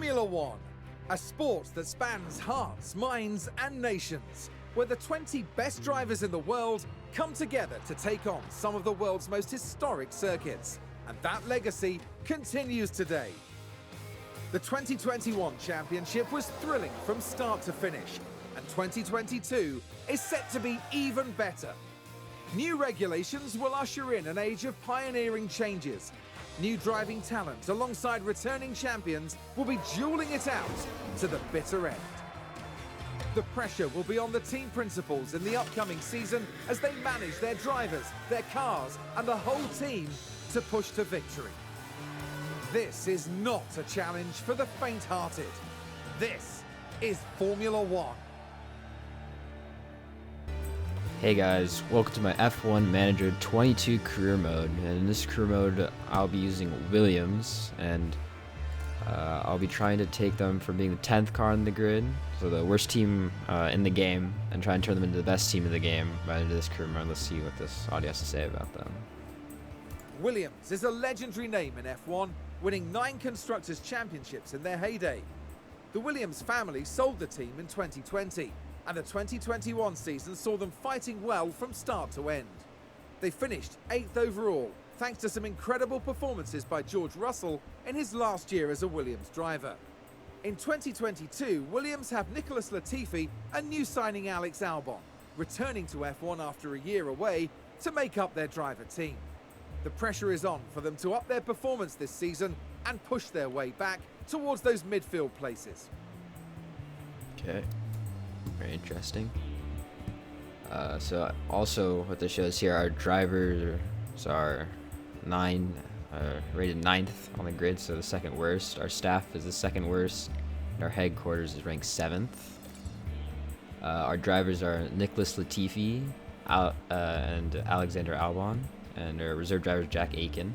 Formula One, a sport that spans hearts, minds and nations, where the 20 best drivers in the world come together to take on some of the world's most historic circuits. And that legacy continues today. The 2021 championship was thrilling from start to finish, and 2022 is set to be even better. New regulations will usher in an age of pioneering changes. New driving talent alongside returning champions will be dueling it out to the bitter end. The pressure will be on the team principals in the upcoming season as they manage their drivers, their cars, and the whole team to push to victory. This is not a challenge for the faint-hearted. This is Formula One. Hey guys, welcome to my F1 Manager 22 career mode, and in this career mode I'll be using Williams, and I'll be trying to take them from being the 10th car in the grid, so the worst team in the game, and try and turn them into the best team in the game by the end of this career mode. Let's see what this audio has to say about them. Williams is a legendary name in F1, winning 9 Constructors' Championships in their heyday. The Williams family sold the team in 2020. And the 2021 season saw them fighting well from start to end. They finished 8th overall, thanks to some incredible performances by George Russell in his last year as a Williams driver. In 2022, Williams have Nicholas Latifi and new signing Alex Albon, returning to F1 after a year away to make up their driver team. The pressure is on for them to up their performance this season and push their way back towards those midfield places. Okay. Very interesting. So also what this shows here, our drivers are rated 9th on the grid, so the second worst. Our staff is the second worst, and our headquarters is ranked 7th. Our drivers are Nicholas Latifi and Alexander Albon, and our reserve driver is Jack Aiken.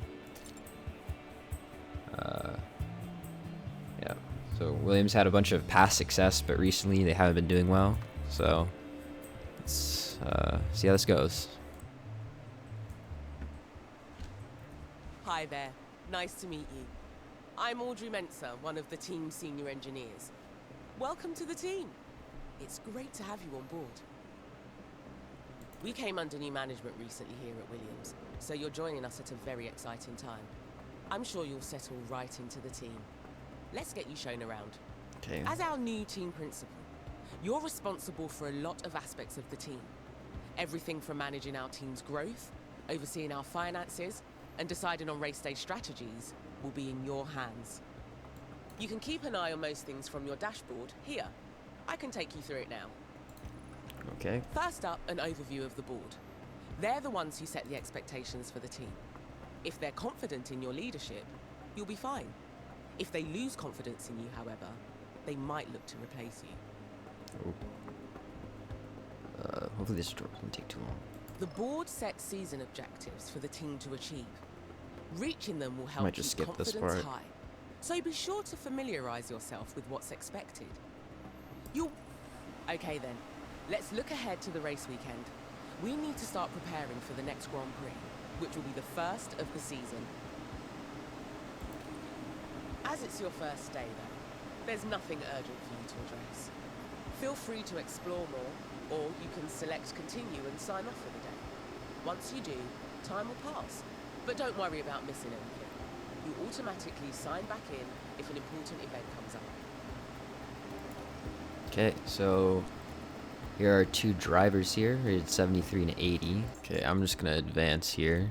Yeah. So Williams had a bunch of past success, but recently they haven't been doing well. So let's see how this goes. Hi there, nice to meet you. I'm Audrey Mensa, one of the team's senior engineers. Welcome to the team. It's great to have you on board. We came under new management recently here at Williams, so you're joining us at a very exciting time. I'm sure you'll settle right into the team. Let's get you shown around. Okay. As our new team principal, you're responsible for a lot of aspects of the team. Everything from managing our team's growth, overseeing our finances, and deciding on race day strategies will be in your hands. You can keep an eye on most things from your dashboard here. I can take you through it now. Okay. First up, an overview of the board. They're the ones who set the expectations for the team. If they're confident in your leadership, you'll be fine. If they lose confidence in you, however, they might look to replace you. Hopefully this doesn't take too long. The board sets season objectives for the team to achieve. Reaching them will Might help just keep skip this confidence part. high. So be sure to familiarize yourself with what's expected. Okay then, let's look ahead to the race weekend. We need to start preparing for the next Grand Prix, which will be the first of the season. As it's your first day though, there's nothing urgent for you to address. Feel free to explore more, or you can select continue and sign off for the day. Once you do, time will pass. But don't worry about missing anything. You automatically sign back in if an important event comes up. Okay, so here are 2 drivers here, rated 73 and 80. Okay, I'm just gonna advance here.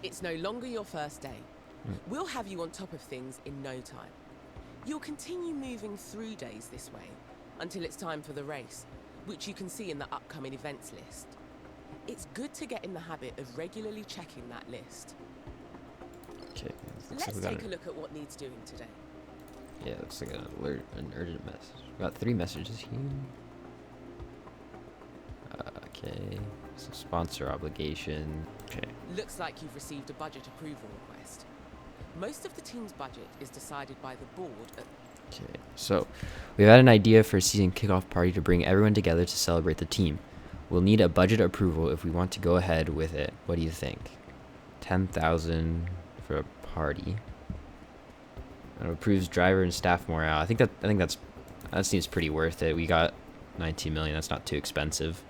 It's no longer your first day. We'll have you on top of things in no time. You'll continue moving through days this way until it's time for the race, which you can see in the upcoming events list. It's good to get in the habit of regularly checking that list. Okay. Let's take a look at what needs doing today. Yeah, looks like an urgent message. We got 3 messages here. Okay. So sponsor obligation. Okay. Looks like you've received a budget approval request. Most of the team's budget is decided by the board at... Okay, so we've had an idea for a season kickoff party to bring everyone together to celebrate the team. We'll need a budget approval if we want to go ahead with it. What do you think? 10,000 for a party. It improves driver and staff morale. I think that seems pretty worth it. We got 19 million. That's not too expensive,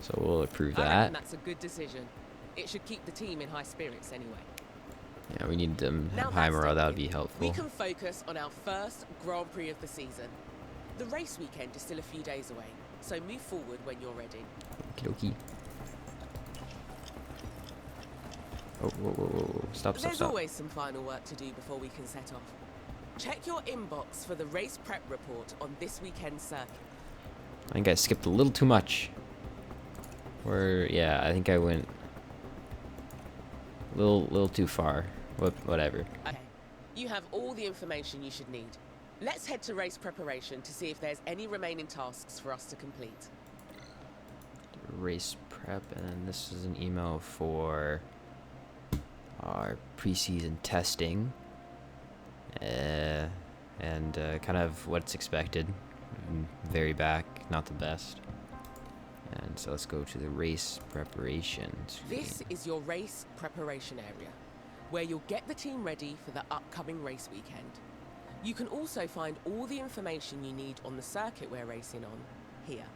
so we'll approve I that. reckon that's a good decision. It should keep the team in high spirits anyway. Yeah, we need them Now high that's morale. That would done, be helpful. we can focus on our first Grand Prix of the season. The race weekend is still a few days away, so move forward when you're ready. Okie dokie. Oh, whoa, whoa, whoa, whoa. Stop. There's always some final work to do before we can set off. Check your inbox for the race prep report on this weekend's circuit. I think I skipped a little too much. Yeah, I think I went a little too far. Whatever. Okay, you have all the information you should need. Let's head to race preparation to see if there's any remaining tasks for us to complete. Race prep, and then this is an email for our preseason testing, and kind of what's expected. Very back, not the best. And so let's go to the race preparation screen. This is your race preparation area, where you'll get the team ready for the upcoming race weekend. You can also find all the information you need on the circuit we're racing on here.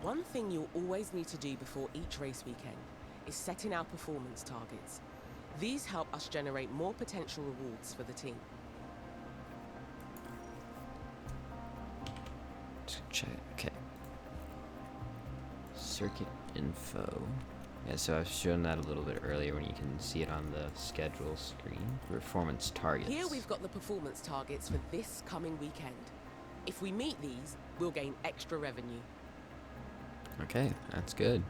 One thing you'll always need to do before each race weekend is setting our performance targets. These help us generate more potential rewards for the team. Check. Okay. Circuit info. Yeah, so I've shown that a little bit earlier when you can see it on the schedule screen. Performance targets. Here we've got the performance targets for this coming weekend. If we meet these, we'll gain extra revenue. Okay, that's good.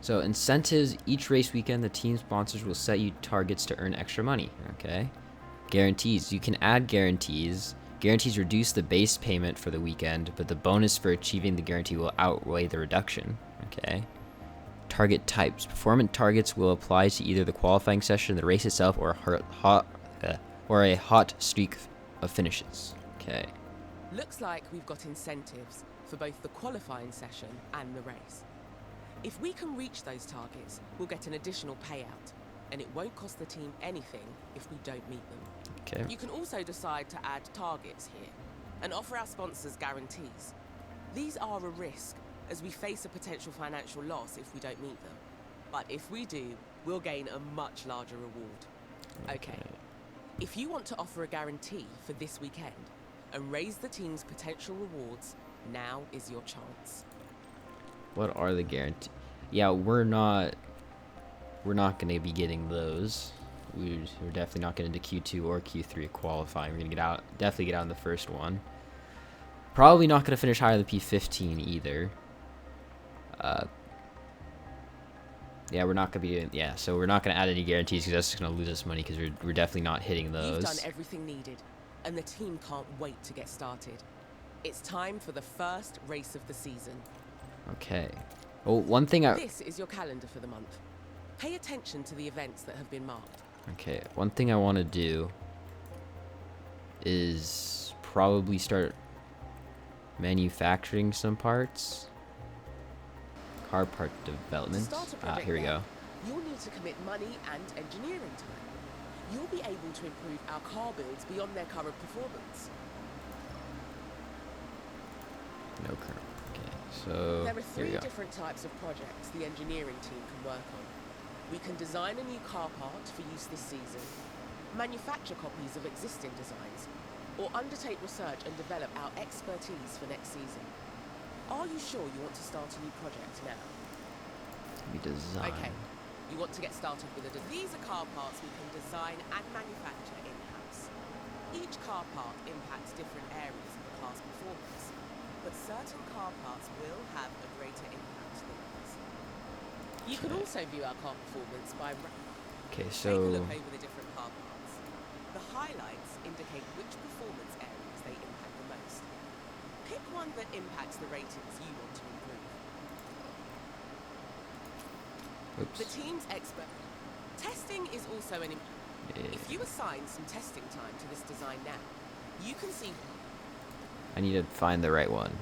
So incentives, each race weekend the team sponsors will set you targets to earn extra money. Okay. Guarantees, you can add guarantees. Guarantees reduce the base payment for the weekend, but the bonus for achieving the guarantee will outweigh the reduction. Okay. Target types. Performance targets will apply to either the qualifying session, the race itself, or a hot streak of finishes. Okay. Looks like we've got incentives for both the qualifying session and the race. If we can reach those targets, we'll get an additional payout, and it won't cost the team anything if we don't meet them. Okay. You can also decide to add targets here and offer our sponsors guarantees. These are a risk, as we face a potential financial loss if we don't meet them. But if we do, we'll gain a much larger reward. Okay. If you want to offer a guarantee for this weekend and raise the team's potential rewards, now is your chance. What are the guarantees? Yeah, we're not going to be getting those. We're definitely not getting into Q2 or Q3 qualifying. We're going to definitely get out in the first one. Probably not going to finish higher than P15 either. Yeah, we're not going to be doing, yeah, so we're not going to add any guarantees because that's just going to lose us money because we're definitely not hitting those. You've done everything needed, and the team can't wait to get started. It's time for the first race of the season. Okay. Well, one thing This is your calendar for the month. Pay attention to the events that have been marked. Okay, one thing I want to do is probably start manufacturing some parts. Car part development. Here we go. You'll need to commit money and engineering time. You'll be able to improve our car builds beyond their current performance. No current. Okay, so There are here we three go. different types of projects the engineering team can work on. We can design a new car part for use this season, manufacture copies of existing designs, or undertake research and develop our expertise for next season. Are you sure you want to start a new project now? We design. Okay, you want to get started with these are car parts we can design and manufacture in-house. Each car part impacts different areas of the car's performance, but certain car parts will have a greater impact than others. You can also view our car performance by Okay, take a so look over the different car parts. The highlights indicate which performance areas they impact the most. Pick one that impacts the ratings you want to improve. oops. The team's expert testing is also an If you assign some testing time to this design now, you can see I need to find the right one.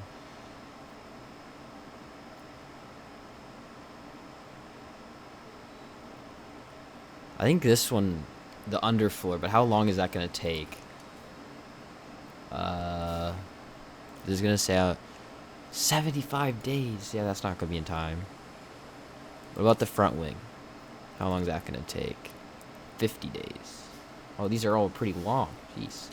I think this one, the underfloor, but how long is that gonna take? This is gonna say 75 days. Yeah, that's not gonna be in time. What about the front wing? How long is that gonna take? 50 days. Oh, these are all pretty long. Jeez.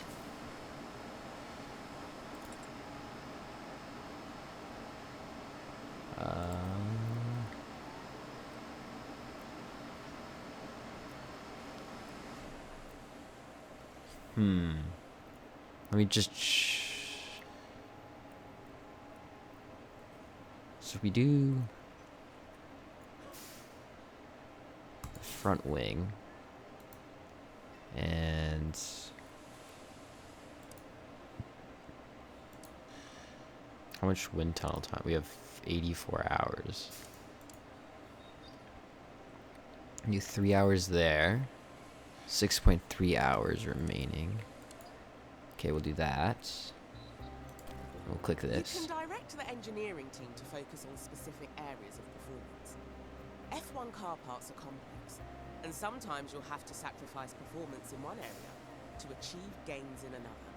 Let me just. So we do the front wing and how much wind tunnel time? We have 84 hours. Do 3 hours there. 6.3 hours remaining. Okay, we'll do that. We'll click this. You can direct the engineering team to focus on specific areas of performance. F1 car parts are complex, and sometimes you'll have to sacrifice performance in one area to achieve gains in another.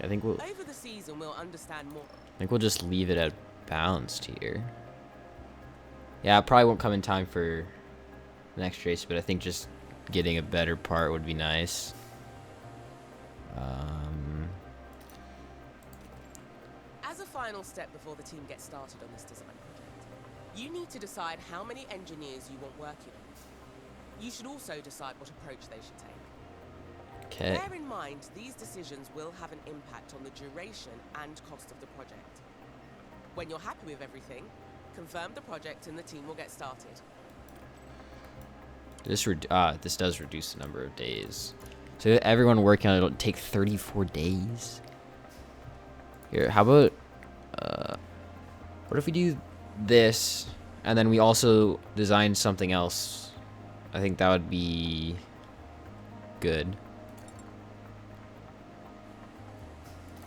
I think we'll. Over the season, we'll understand more. I think we'll just leave it at balanced here. Yeah, it probably won't come in time for the next race, but I think just getting a better part would be nice. As a final step before the team gets started on this design project, you need to decide how many engineers you want working on it. You should also decide what approach they should take. Okay. Bear in mind, these decisions will have an impact on the duration and cost of the project. When you're happy with everything, confirm the project and the team will get started. This does reduce the number of days. So everyone working on it will take 34 days. Here, how about what if we do this and then we also design something else? I think that would be good.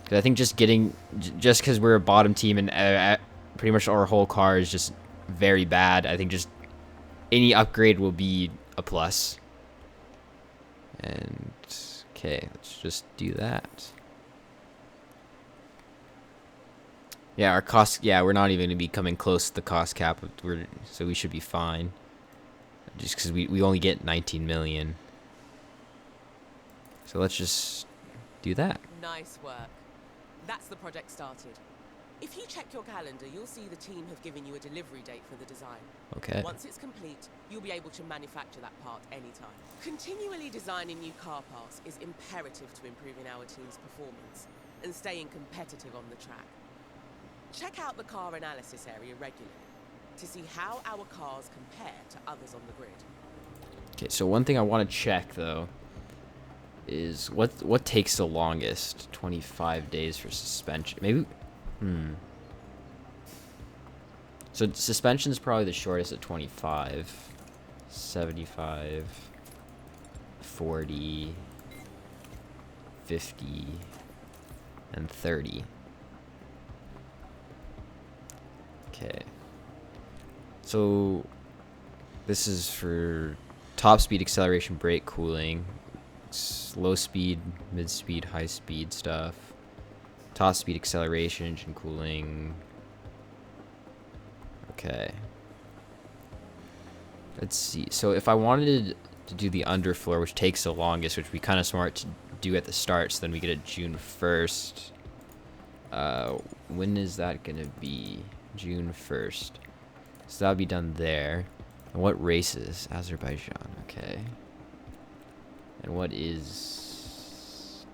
Cause I think just because we're a bottom team and pretty much our whole car is just very bad, I think just any upgrade will be a plus. And okay, let's just do that. Yeah, our cost. Yeah, we're not even gonna be coming close to the cost cap. So we should be fine. Just because we only get 19 million. So let's just do that. Nice work. That's the project started. If you check your calendar, you'll see the team have given you a delivery date for the design. Okay. Once it's complete, you'll be able to manufacture that part anytime. Continually designing new car parts is imperative to improving our team's performance and staying competitive on the track. Check out the car analysis area regularly to see how our cars compare to others on the grid. Okay, so one thing I want to check though is what takes the longest? 25 days for suspension. Maybe. So suspension's probably the shortest at 25, 75, 40, 50, and 30. Okay. So this is for top speed, acceleration, brake, cooling, low speed, mid speed, high speed stuff. Top speed, acceleration, engine cooling. Okay. Let's see. So if I wanted to do the underfloor, which takes the longest, which would be kind of smart to do at the start, so then we get it June 1st. When is that going to be? June 1st. So that'll be done there. And what races? Azerbaijan. Okay. And what is...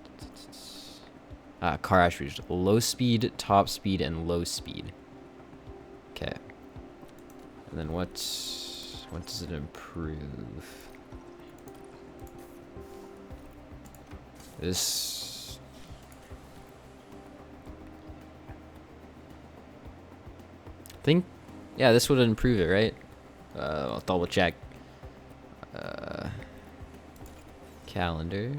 car attributes. Low speed, top speed, and low speed. Okay. And then what does it improve? This... I think... Yeah, this would improve it, right? I'll double check. Calendar.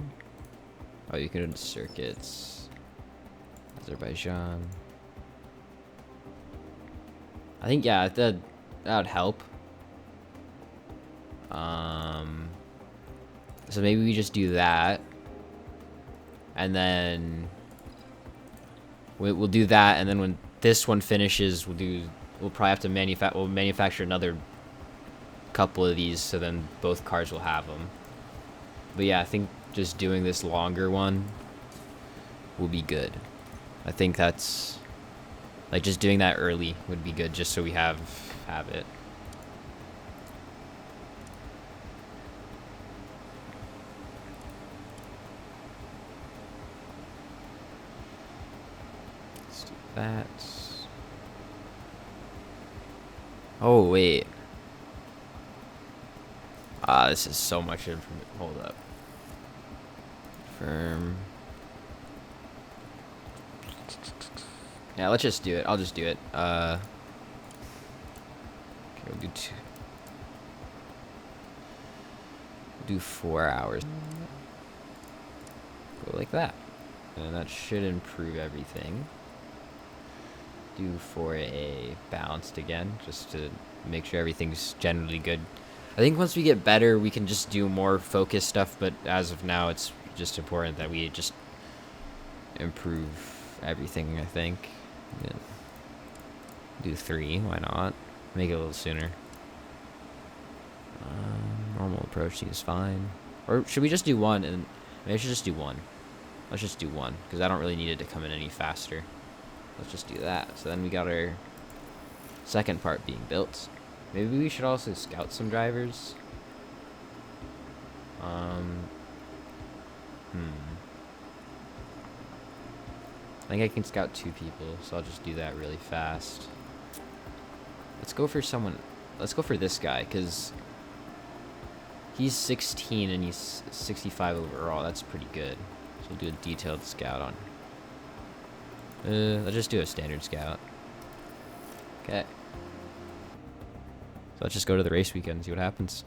Oh, you can go to circuits. Azerbaijan. I think, yeah, that would help. So maybe we just do that. And then we'll do that, and then when this one finishes, we'll probably have to manufacture another couple of these, so then both cars will have them. But yeah, I think just doing this longer one will be good. I think that's like just doing that early would be good, just so we have it. Let's do that. Oh wait. This is so much information. Hold up. Firm. Yeah, let's just do it. I'll just do it. Okay, we'll do 2. We'll do 4 hours. Go like that. And that should improve everything. Do for a balanced again, just to make sure everything's generally good. I think once we get better, we can just do more focused stuff, but as of now, it's just important that we just improve everything, I think. Yeah. Do 3, why not? Make it a little sooner. Normal approach seems fine. Or should we just do 1? And maybe I should just do 1. Let's just do 1, because I don't really need it to come in any faster. Let's just do that. So then we got our second part being built. Maybe we should also scout some drivers. I think I can scout 2 people, so I'll just do that really fast. Let's go for someone. Let's go for this guy, because he's 16 and he's 65 overall. That's pretty good. So we'll do a detailed scout on. Let's just do a standard scout. Okay. So let's just go to the race weekend and see what happens.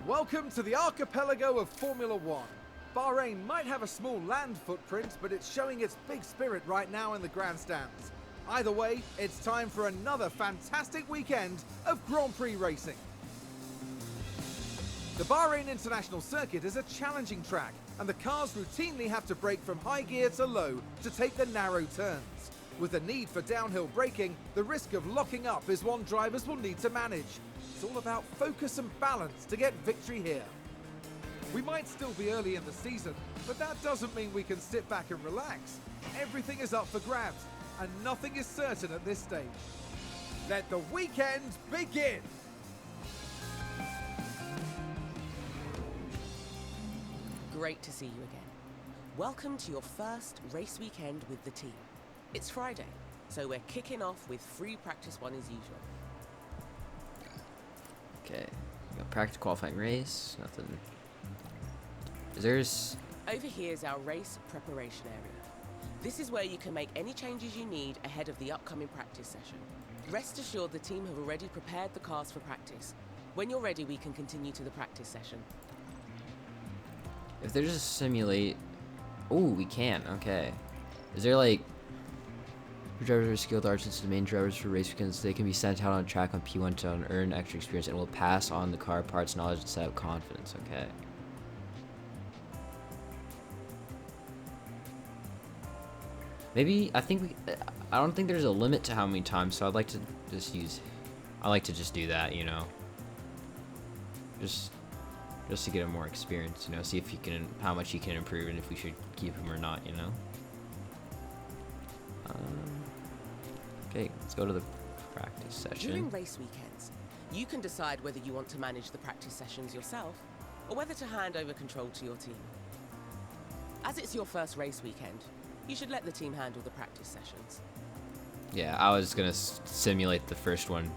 Welcome to the archipelago of Formula One. Bahrain might have a small land footprint, but it's showing its big spirit right now in the grandstands. Either way, it's time for another fantastic weekend of Grand Prix racing. The Bahrain International Circuit is a challenging track, and the cars routinely have to brake from high gear to low to take the narrow turns. With the need for downhill braking, the risk of locking up is one drivers will need to manage. It's all about focus and balance to get victory here. We might still be early in the season, but that doesn't mean we can sit back and relax. Everything is up for grabs, and nothing is certain at this stage. Let the weekend begin! Great to see you again. Welcome to your first race weekend with the team. It's Friday, so we're kicking off with free practice 1 as usual. Okay. We got practice qualifying race. Nothing. There's. Over here is our race preparation area. This is where you can make any changes you need ahead of the upcoming practice session. Rest assured the team have already prepared the cars for practice. When you're ready, we can continue to the practice session. If there's a simulate. Oh, we can. Okay. Is there like. Drivers are skilled artists and main drivers for race weekends. They can be sent out on track on P1 to earn extra experience and will pass on the car parts, knowledge, and set up confidence. Okay. Maybe I don't think there's a limit to how many times, so I'd like to just use. I like to just do that, you know. Just to get him more experience, you know. See if he can, how much he can improve, and if we should keep him or not, you know. Okay, let's go to the practice session. During race weekends, you can decide whether you want to manage the practice sessions yourself, or whether to hand over control to your team. As it's your first race weekend, you should let the team handle the practice sessions. Yeah, I was gonna simulate the first one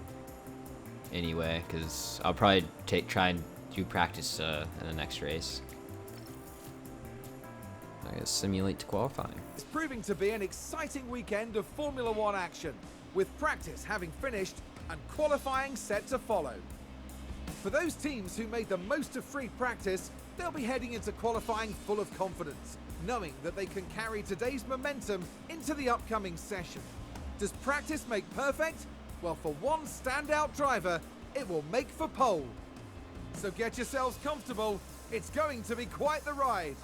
anyway, because I'll probably try and do practice in the next race. I guess simulate to qualifying. It's proving to be an exciting weekend of Formula One action, with practice having finished and qualifying set to follow. For those teams who made the most of free practice, they'll be heading into qualifying full of confidence, knowing that they can carry today's momentum into the upcoming session. Does practice make perfect? Well, for one standout driver, it will make for pole. So get yourselves comfortable. It's going to be quite the ride.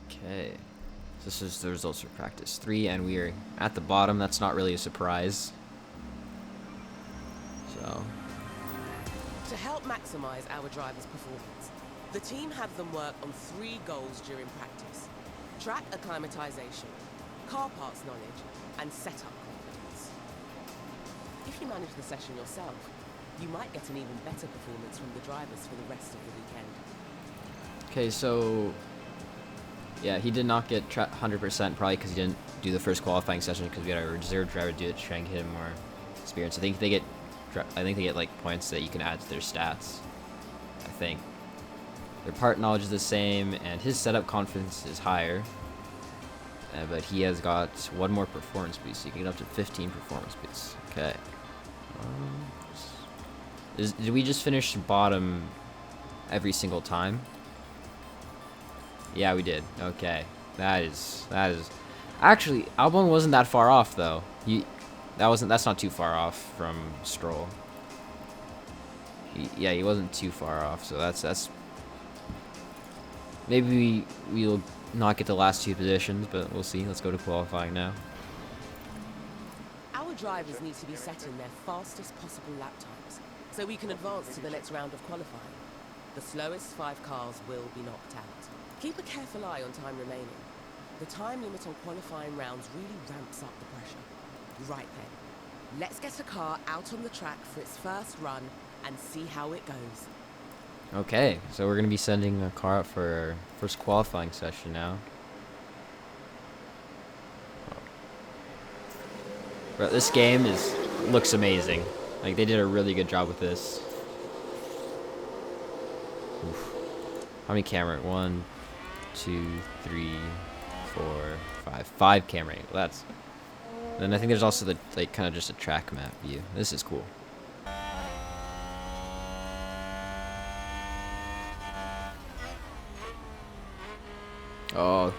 Okay, so this is the results for practice 3, and we are at the bottom. That's not really a surprise. So, To help maximize our drivers' performance, the team have them work on 3 goals during practice: track acclimatization, car parts knowledge, and setup confidence. If you manage the session yourself, you might get an even better performance from the drivers for the rest of the weekend. okay, so yeah, he did not get 100% probably because he didn't do the first qualifying session because we had a reserve driver do it to try and get him more experience. I think they get like points that you can add to their stats. I think their part knowledge is the same, and his setup confidence is higher. But he has got 1 more performance boost, so you can get up to 15 performance boosts. Okay. Did we just finish bottom every single time? Yeah, we did. Okay. That is actually, Albon wasn't that far off though. That's not too far off from Stroll. He wasn't too far off, so that's maybe we'll not get the last 2 positions, but we'll see. Let's go to qualifying now. Our drivers need to be setting their fastest possible lap times so we can advance to the next round of qualifying. The slowest 5 cars will be knocked out. Keep a careful eye on time remaining. The time limit on qualifying rounds really ramps up the pressure. Right then, let's get a car out on the track for its first run and see how it goes. Okay, so we're going to be sending a car out for our first qualifying session now. But this game looks amazing. Like, they did a really good job with this. Oof. How many camera? 1, 2, 3, 4, 5. 5 camera angles. That's. Then I think there's also the kind of just a track map view. This is cool. Oh.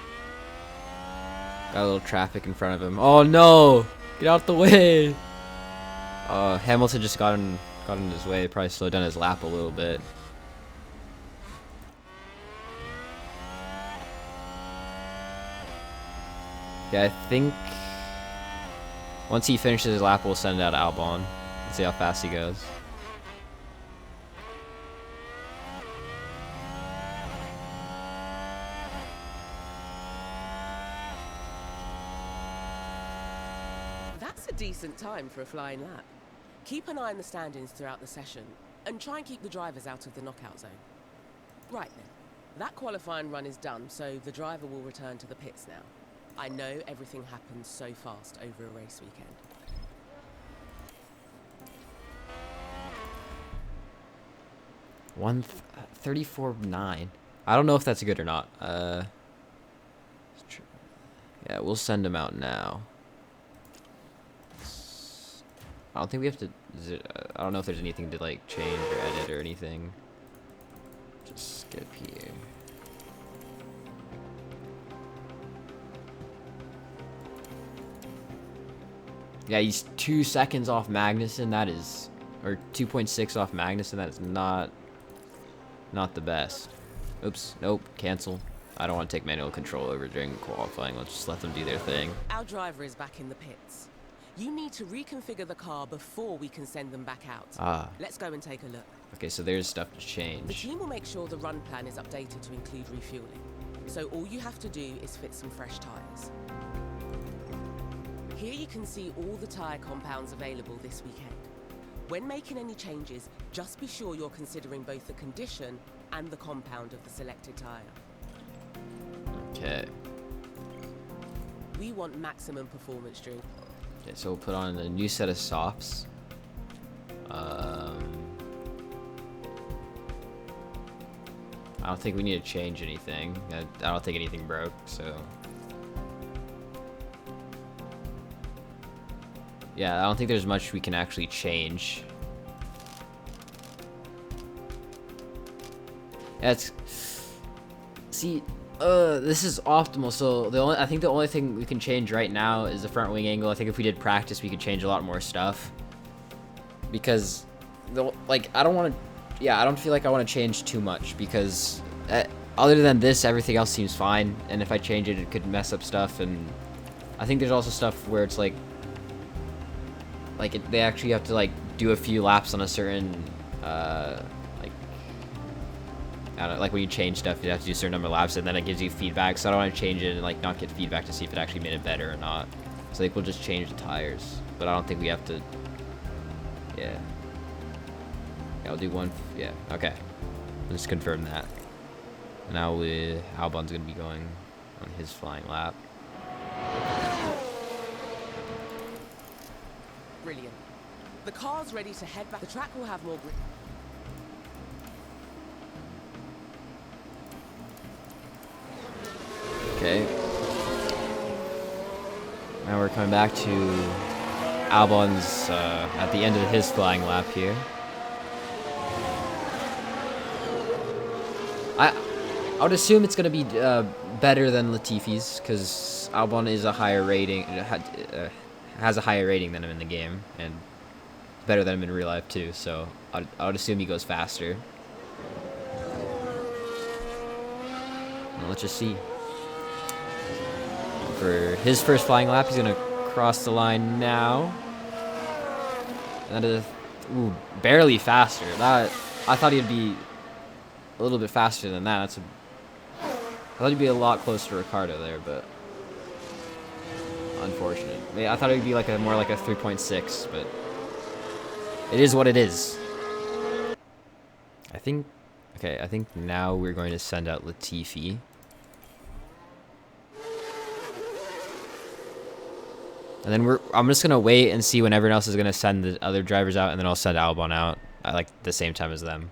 Got a little traffic in front of him. Oh no! Get out the way! Hamilton just got in his way. Probably slowed down his lap a little bit. Yeah, I think once he finishes his lap, we'll send out Albon and see how fast he goes. That's a decent time for a flying lap. Keep an eye on the standings throughout the session and try and keep the drivers out of the knockout zone. Right then, that qualifying run is done, so the driver will return to the pits now. I know everything happens so fast over a race weekend. 134.9. I don't know if that's good or not. Yeah, we'll send him out now. I don't think we have to. I don't know if there's anything to like change or edit or anything. Just skip here. Yeah, he's 2 seconds off Magnussen. That is, or 2.6 off Magnussen. That is not the best. Oops. Nope. Cancel. I don't want to take manual control over during qualifying. Let's just let them do their thing. Our driver is back in the pits. You need to reconfigure the car before we can send them back out. Ah. Let's go and take a look. Okay, so there's stuff to The change. team will make sure the run plan is updated to include refueling. So all you have to do is fit some fresh tyres. Here you can see all the tyre compounds available this weekend. When making any changes, just be sure you're considering both the condition and the compound of the selected tyre. Okay. We want maximum performance during... Okay, so we'll put on a new set of softs. I don't think we need to change anything. I don't think anything broke, so... Yeah, I don't think there's much we can actually change. That's see, this is optimal. So I think the only thing we can change right now is the front wing angle. I think if we did practice, we could change a lot more stuff. Because, I don't want to, I don't feel like I want to change too much because other than this, everything else seems fine. And if I change it, it could mess up stuff. And I think there's also stuff where it's they actually have to do a few laps on a certain I don't know, like when you change stuff, you have to do a certain number of laps, and then it gives you feedback. So I don't want to change it and not get feedback to see if it actually made it better or not. So we'll just change the tires, but I don't think we have to. Yeah, I'll do one. Yeah, okay. Let's confirm that. And now Albon's gonna be going on his flying lap. Brilliant. The car's ready to head back. The track will have more grip. Okay. Now we're coming back to Albon's at the end of his flying lap here. I would assume it's gonna be better than Latifi's because Albon is a higher rating, has a higher rating than him in the game, and better than him in real life too. So I would assume he goes faster. Well, let's just see. For his first flying lap, he's gonna cross the line now. That is, barely faster. That I thought he'd be a little bit faster than that. I thought he'd be a lot closer to Ricardo there, but unfortunate. I thought it'd be more like a 3.6, but it is what it is. I think now we're going to send out Latifi. And then I'm just gonna wait and see when everyone else is gonna send the other drivers out, and then I'll send Albon out at the same time as them.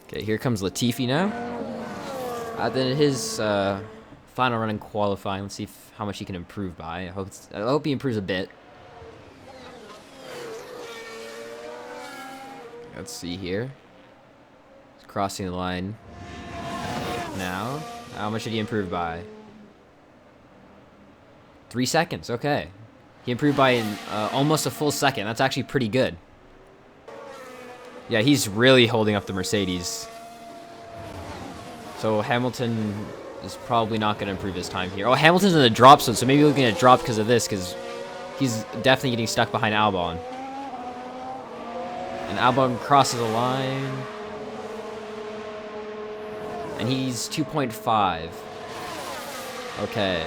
Okay, here comes Latifi now. Then his final run in qualifying. Let's see how much he can improve by. I hope he improves a bit. Let's see here. He's crossing the line now. How much did he improve by? 3 seconds, okay. He improved by almost a full second. That's actually pretty good. Yeah, he's really holding up the Mercedes. So Hamilton is probably not going to improve his time here. Oh, Hamilton's in the drop zone, so maybe we're looking at a drop because of this, because he's definitely getting stuck behind Albon. And Albon crosses the line. And he's 2.5. Okay.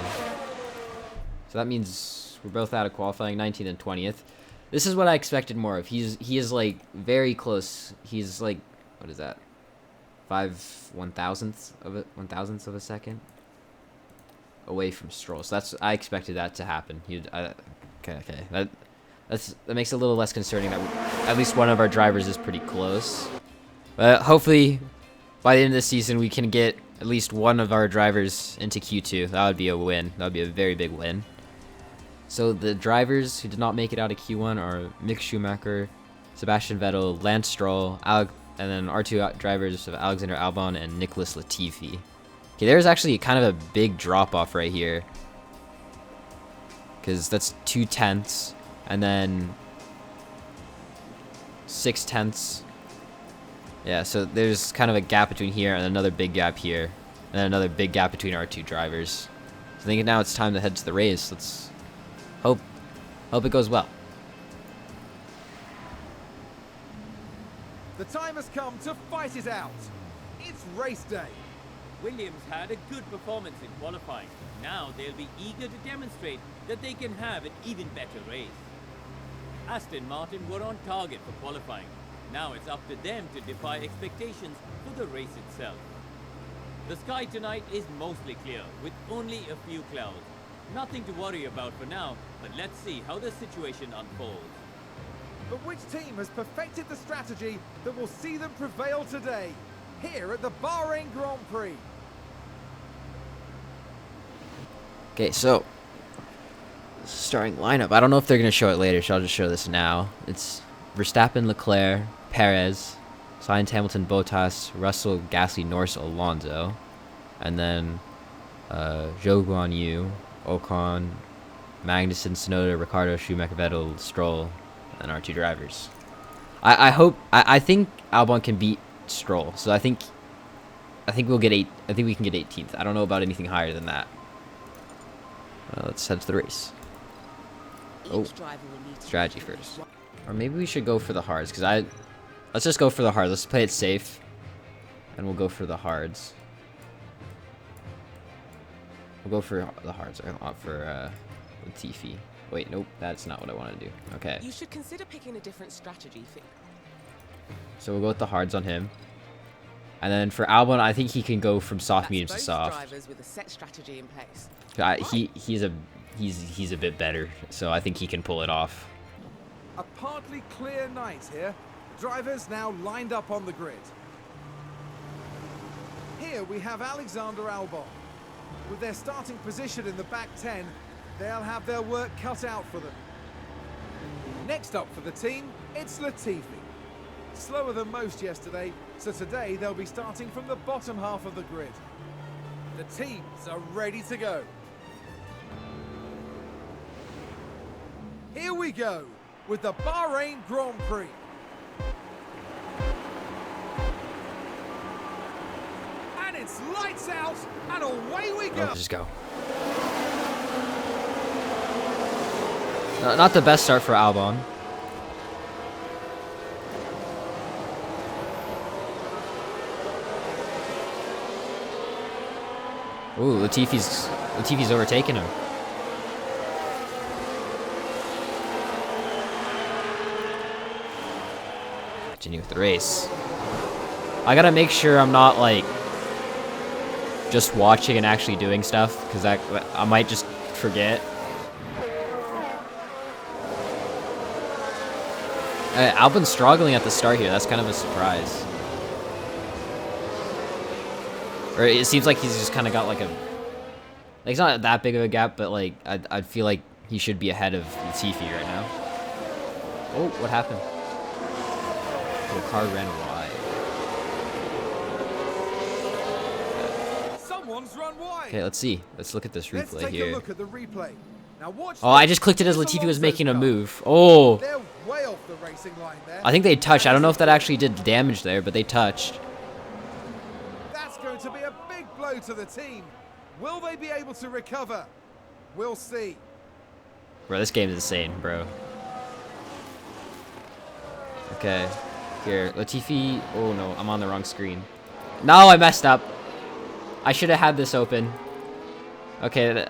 So that means we're both out of qualifying, 19th and 20th. This is what I expected more of. He is very close. He's what is that? 1/1000th of a second away from Stroll. So I expected that to happen. Okay. That makes it a little less concerning that at least one of our drivers is pretty close. But hopefully by the end of the season we can get at least one of our drivers into Q2. That would be a win. That would be a very big win. So the drivers who did not make it out of Q1 are Mick Schumacher, Sebastian Vettel, Lance Stroll, and then our two drivers of Alexander Albon and Nicholas Latifi. Okay, there's actually kind of a big drop-off right here. Because that's 2/10 and then 6/10. Yeah, so there's kind of a gap between here and another big gap here. And then another big gap between our two drivers. So I think now it's time to head to the race. Let's hope it goes well. The time has come to fight it out. It's race day. Williams had a good performance in qualifying. Now they'll be eager to demonstrate that they can have an even better race. Aston Martin were on target for qualifying. Now it's up to them to defy expectations for the race itself. The sky tonight is mostly clear, with only a few clouds. Nothing to worry about for now, but let's see how the situation unfolds. But which team has perfected the strategy that will see them prevail today, here at the Bahrain Grand Prix? Okay, so starting lineup. I don't know if they're going to show it later, so I'll just show this now. It's Verstappen, Leclerc, Perez, Sainz, Hamilton, Bottas, Russell, Gasly, Norris, Alonso. And then Zhou Guan Yu, Ocon, Magnussen, Tsunoda, Ricciardo, Schumacher, Vettel, Stroll, and our 2 drivers. I think Albon can beat Stroll, so I think we'll get I think we can get 18th. I don't know about anything higher than that. Let's head to the race. Oh, strategy first, or maybe we should go for the hards, because let's just go for the hards. Let's play it safe, and we'll go for the hards. We'll go for the hards, not for Latifi. Wait, nope, that's not what I want to do. Okay. You should consider picking a different strategy. So we'll go with the hards on him. And then for Albon, I think he can go from soft, medium to soft. Drivers with a set strategy in place. He's a bit better, so I think he can pull it off. A partly clear night here. Drivers now lined up on the grid. Here we have Alexander Albon. With their starting position in the back 10, they'll have their work cut out for them. Next up for the team, it's Latifi. Slower than most yesterday, so today they'll be starting from the bottom half of the grid. The teams are ready to go. Here we go with the Bahrain Grand Prix. And it's lights out and away we go. Let's just go. Not the best start for Albon. Ooh, Latifi's overtaking him. Continue with the race. I gotta make sure I'm not like just watching and actually doing stuff, because I might just forget. Albon's struggling at the start here. That's kind of a surprise. Or it seems like he's just kind of got like it's not that big of a gap, but like I feel like he should be ahead of Latifi right now. Oh, what happened? The car ran wide. Someone's run wide. Okay, let's see. Let's look at this replay Let's take here. a look at the replay. Now watch Oh, I just clicked it as this. Latifi was making a move. Oh, They're way off the racing line there. I think they touched. I don't know if that actually did damage there, but they touched. That's going to be a big blow to the team. Will they be able to recover? We'll see. Bro, this game is insane, bro. Okay. Here, Latifi. Oh no, I'm on the wrong screen. No, I messed up. I should have had this open. Okay,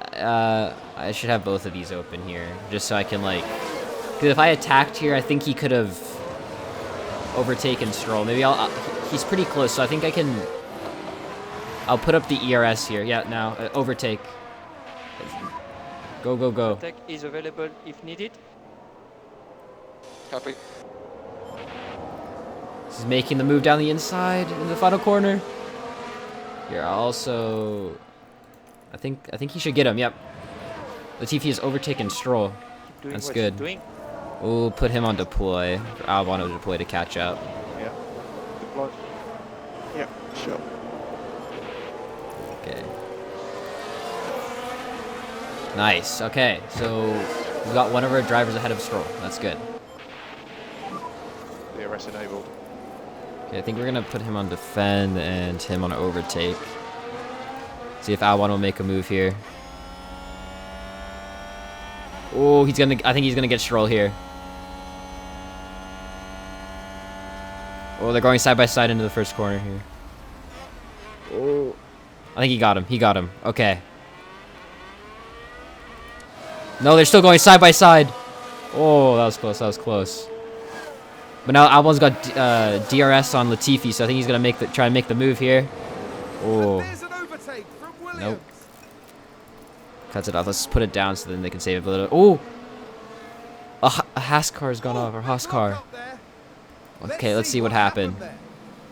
I should have both of these open here, just so I can like. Because if I attacked here, I think he could have overtaken Stroll. Maybe he's pretty close, so I think I can. I'll put up the ERS here. Yeah, now overtake. Go, go, go. Overtake is available if needed. Copy. He's making the move down the inside in the final corner. Here, I'll also. I think he should get him. Yep. Latifi has overtaken Stroll. Doing That's what good. he's doing. We'll put him on deploy. For Albon to deploy to catch up. Yeah. Deploy. Yeah, sure. Okay. Nice. Okay, so we've got one of our drivers ahead of Stroll. That's good. DRS enabled. Okay, I think we're gonna put him on defend and him on overtake. See if Albon will make a move here. Oh, I think he's gonna get Stroll here. Oh, they're going side by side into the first corner here. Oh, I think he got him. He got him. Okay. No, they're still going side by side. Oh, that was close. That was close. But now Albon's got DRS on Latifi, so I think he's gonna try and make the move here. Oh. There's an overtake from Williams. Nope. Cuts it off. Let's put it down so then they can save it a little. Oh! A Haas car's gone off. Or Haas car. Okay, let's see what happened.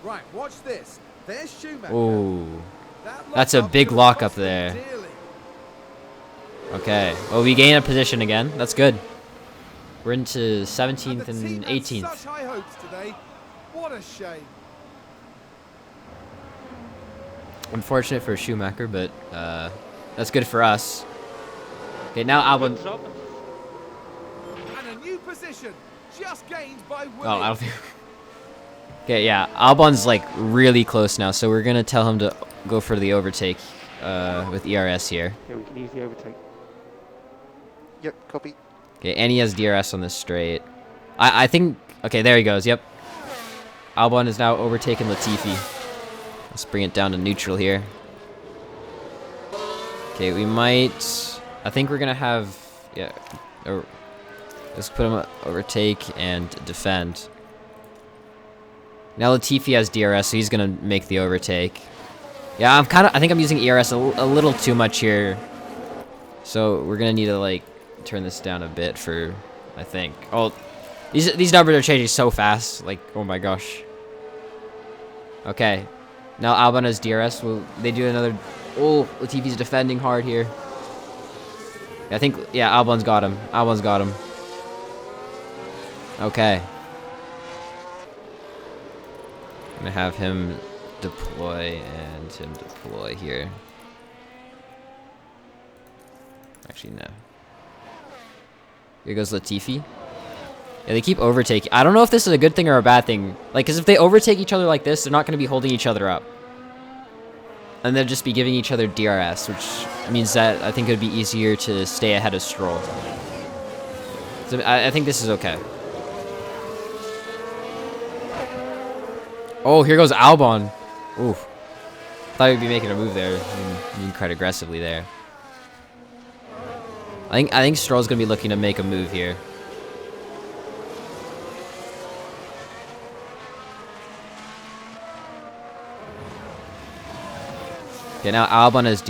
Right, watch this. There's Schumacher. Oh. That That's a lockup big could have lockup cost them there. dearly. Okay. Well, we gain a position again. That's good. We're into And 17th the and team had 18th. such high hopes today. What a shame. Unfortunate for Schumacher, but that's good for us. Okay, now Albon. Good job. And a new position just gained by Williams. Oh, I don't think. Okay, yeah, Albon's like really close now, so we're gonna tell him to go for the overtake with ERS here. Yeah, we can easily overtake. Yep, copy. Okay, and he has DRS on this straight. I think. Okay, there he goes. Yep. Albon is now overtaken Latifi. Let's bring it down to neutral here. Okay, we might. I think we're gonna have. Yeah. Let's put him overtake and defend. Now Latifi has DRS, so he's gonna make the overtake. Yeah, I think I'm using ERS a little too much here. So we're gonna need to like turn this down a bit for, I think. Oh, these numbers are changing so fast. Like, oh my gosh. Okay, now Albon has DRS. Will they do another? Oh, Latifi's defending hard here. I think, yeah, Albon's got him. Albon's got him. Okay. I'm gonna have him deploy and him deploy here. Actually, no. Here goes Latifi. Yeah, they keep overtaking. I don't know if this is a good thing or a bad thing. Like, because if they overtake each other like this, they're not going to be holding each other up. And they'll just be giving each other DRS, which means that I think it would be easier to stay ahead of Stroll. So I think this is okay. Oh, here goes Albon. Oof. Thought he'd be making a move there. Moving quite aggressively there. I think Stroll's gonna be looking to make a move here. Okay, now Albon has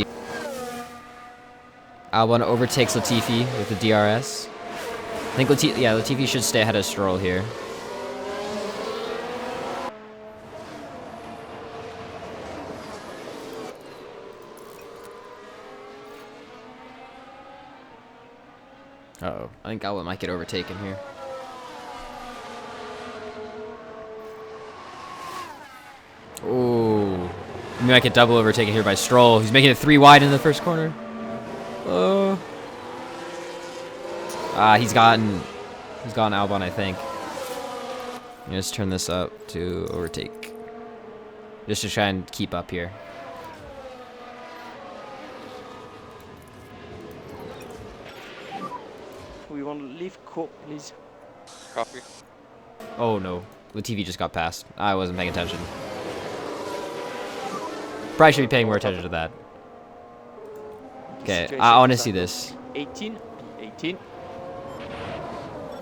Albon overtakes Latifi with the DRS. I think Latifi should stay ahead of Stroll here. Uh-oh. I think Albon might get overtaken here. Oh. We might get double overtaken here by Stroll. He's making it 3 wide in the first corner. Oh. He's gotten Albon, I think. Let's turn this up to overtake. Just to try and keep up here. We want to leave court, please. Copy. Oh no. Latifi just got passed. I wasn't paying attention. Probably should be paying more attention to that. Okay, I want to see this. 18. 18.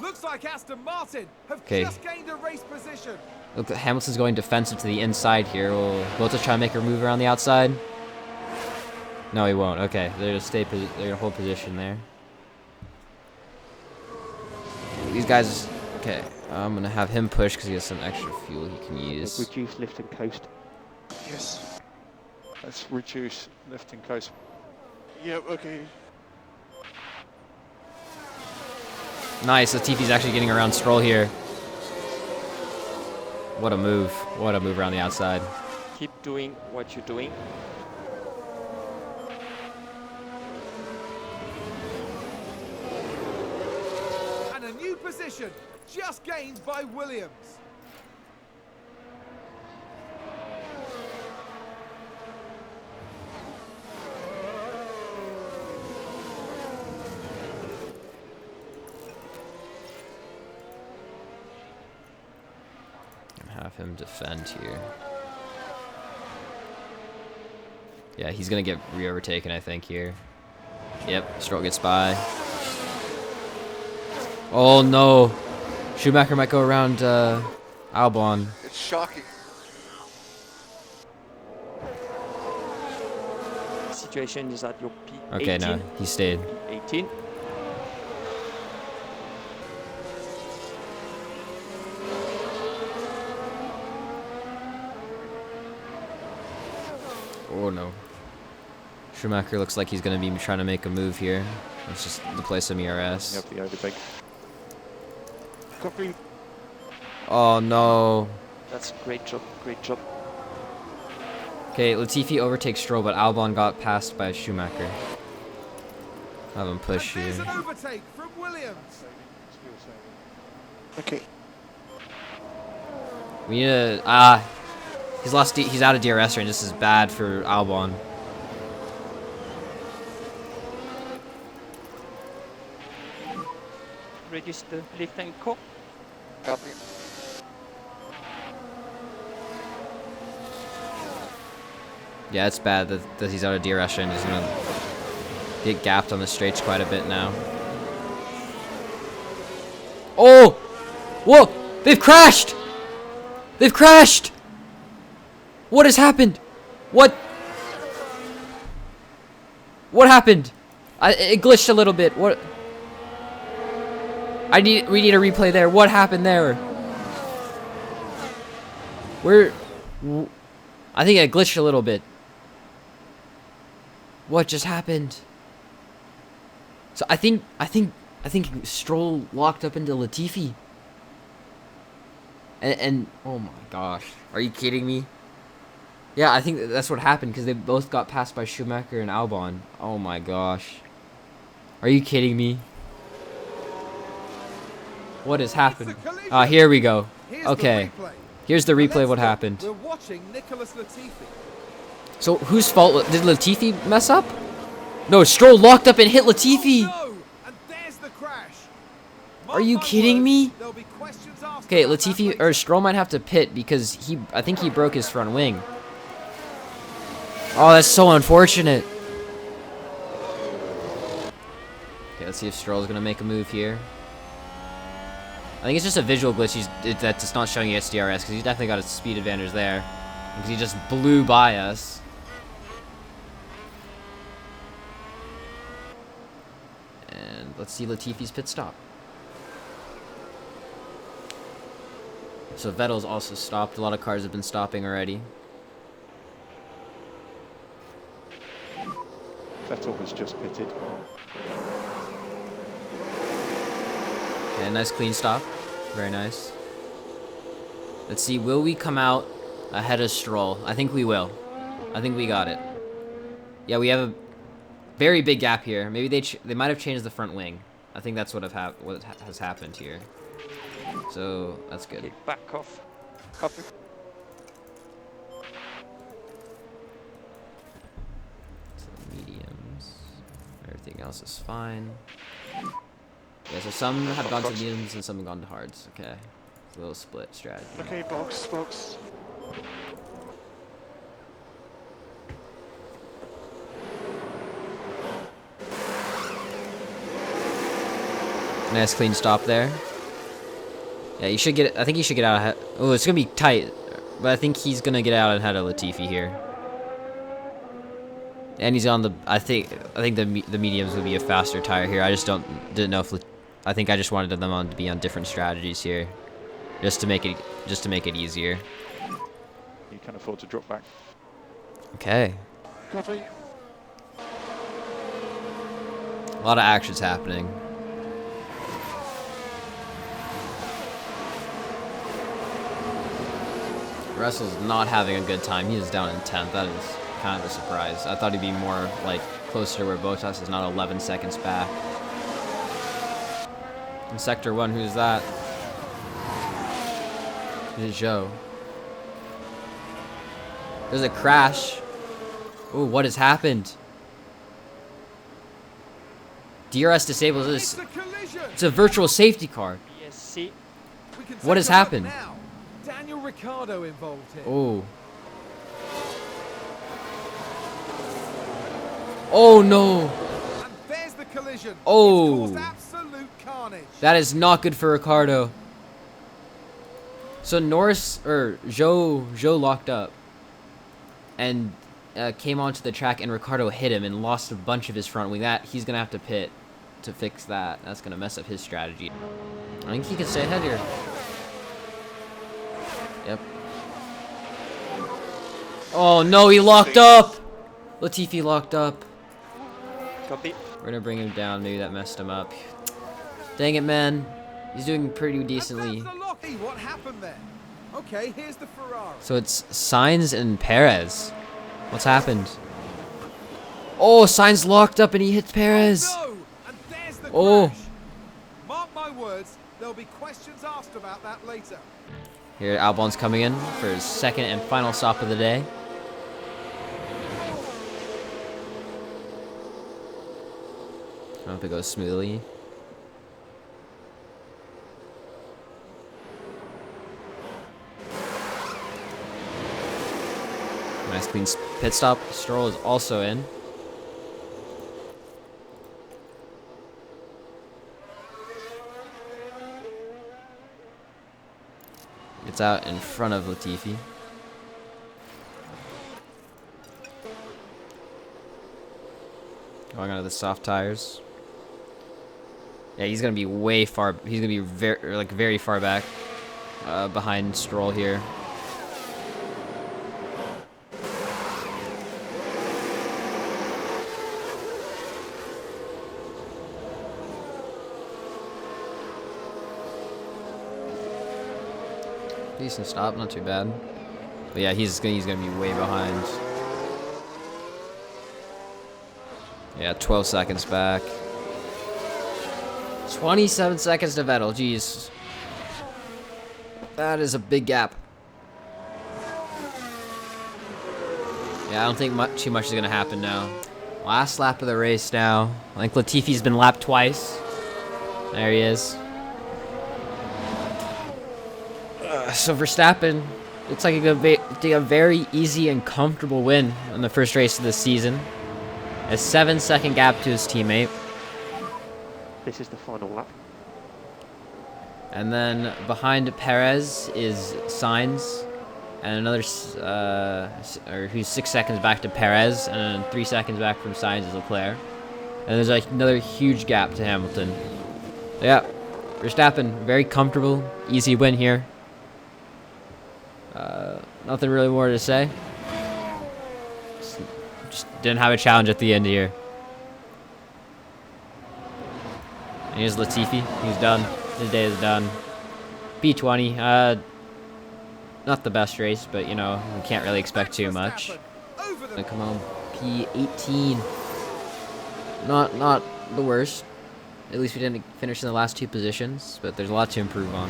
Looks like Aston Martin have Okay. just gained a race position. Look, Hamilton's going defensive to the inside here. Will Bottas try to make a move around the outside? No, he won't. Okay, they're gonna hold position there. These guys. Okay, I'm gonna have him push because he has some extra fuel he can use. Reduce lift and coast. Yes. Let's reduce lift and coast. Yep, okay. Nice. Latifi's actually getting around Stroll here. What a move! What a move around the outside. Keep doing what you're doing. And a new position just gained by Williams. Have him defend here. Yeah, he's gonna get re-overtaken, I think, here. Yep, Stroll gets by. Oh no! Schumacher might go around Albon. It's shocking. Situation is at your P18. Okay, no, he stayed. 18. Oh no. Schumacher looks like he's gonna be trying to make a move here. Let's just deploy some ERS. Yep, the overtake. Copy. Oh no. That's great job. Great job. Okay, Latifi overtakes Stroll, but Albon got passed by Schumacher. Have him push And here. there's an overtake from Williams. Okay. We need to, he's out of DRS range. This is bad for Albon. Reduce the lift and co. Copy. Yeah, it's bad that he's out of DRS range. He's gonna get gapped on the straights quite a bit now. Oh! Whoa! They've crashed! They've crashed! What has happened? What? What happened? It glitched a little bit. What? We need a replay there. What happened there? I think it glitched a little bit. What just happened? So I think Stroll locked up into Latifi. And oh my gosh, are you kidding me? Yeah, I think that's what happened because they both got passed by Schumacher and Albon. Oh my gosh, are you kidding me? What has happened? Here we go. Okay, here's the replay of what happened. We're watching Nicholas Latifi. So whose fault did Latifi mess up? No, Stroll locked up and hit Latifi. Oh, no! And there's the crash. Are you Mark my kidding words, me? there'll be questions asked Okay, about that Latifi later. or Stroll might have to pit because I think he broke his front wing. Oh, that's so unfortunate. Okay, let's see if Stroll's gonna make a move here. I think it's just a visual glitch that's just not showing you SDRS because he's definitely got a speed advantage there because he just blew by us. And let's see Latifi's pit stop. So Vettel's also stopped. A lot of cars have been stopping already. Vettel has just pitted. Okay, nice clean stop. Very nice. Let's see, will we come out ahead of Stroll? I think we will. I think we got it. Yeah, we have a very big gap here. Maybe they might have changed the front wing. I think that's what has happened here. So that's good. Okay, back off. Copy. So mediums. Everything else is fine. Yeah, so some have gone to mediums and some have gone to hards. Okay. It's a little split strategy. Okay, box. Nice clean stop there. Yeah, you should get. I think you should get out ahead. Oh, it's gonna be tight, but I think he's gonna get out ahead of Latifi here. And he's on the. I think the mediums would be a faster tire here. I just didn't know if. I think I just wanted them to be on different strategies here, just to make it easier. You can afford to drop back. Okay. Copy. A lot of actions happening. Russell's not having a good time. He is down in 10th. That is kind of a surprise. I thought he'd be more like closer to where Bottas is, not 11 seconds back. In Sector 1, who's that? It is Zhou. There's a crash. Oh, what has happened? DRS disables this. It's a collision. It's a virtual safety car. BSC. We can What take has a look happened? now. Daniel Ricciardo involved here. Oh. Oh no. And there's the collision. Oh. It's caused absolute carnage. That is not good for Ricardo. So Norris or Zhou locked up and came onto the track, and Ricardo hit him and lost a bunch of his front wing. That he's gonna have to pit to fix that. That's gonna mess up his strategy. I think he can stay ahead here. Yep. Oh no, he locked up. Latifi locked up. Copy. We're gonna bring him down. Maybe that messed him up. Dang it, man. He's doing pretty decently. And that's the lock. What happened there? Okay, here's the Ferrari. So it's Sainz and Perez. What's happened? Oh, Sainz locked up and he hits Perez. Oh, no! And there's the Oh. crash. Mark my words, there'll be questions asked about that later. Here, Albon's coming in for his second and final stop of the day. I hope it goes smoothly. Nice clean pit stop. Stroll is also in. It's out in front of Latifi. Going onto the soft tires. Yeah, he's gonna be way far. He's gonna be very far back behind Stroll here. Decent stop, not too bad. But yeah, he's gonna be way behind. Yeah, 12 seconds back. 27 seconds to Vettel, jeez. That is a big gap. Yeah, I don't think too much is gonna happen now. Last lap of the race now. I think Latifi's been lapped twice. There he is. So Verstappen looks like he could take a very easy and comfortable win in the first race of the season. A 7-second gap to his teammate. This is the final lap. And then behind Perez is Sainz, and another, who's 6 seconds back to Perez, and then 3 seconds back from Sainz is Leclerc. And there's like another huge gap to Hamilton. So yeah, Verstappen, very comfortable, easy win here. Nothing really more to say. Just didn't have a challenge at the end here. And here's Latifi. He's done. His day is done. P20. Not the best race, but you know, we can't really expect too much. Come on, P18. Not the worst. At least we didn't finish in the last 2 positions, but there's a lot to improve on.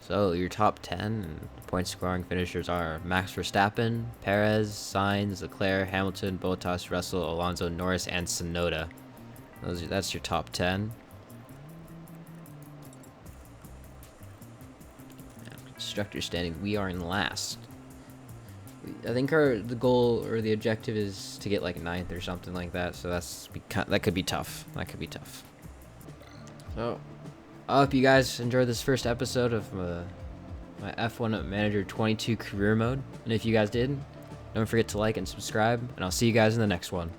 So your top 10 point scoring finishers are Max Verstappen, Perez, Sainz, Leclerc, Hamilton, Bottas, Russell, Alonso, Norris, and Tsunoda. That's your top 10. Constructor standing, we are in last. I think the goal or the objective is to get like 9th or something like that. So that could be tough. That could be tough. So I hope you guys enjoyed this first episode of my F1 Manager 22 career mode. And if you guys did, don't forget to like and subscribe. And I'll see you guys in the next one.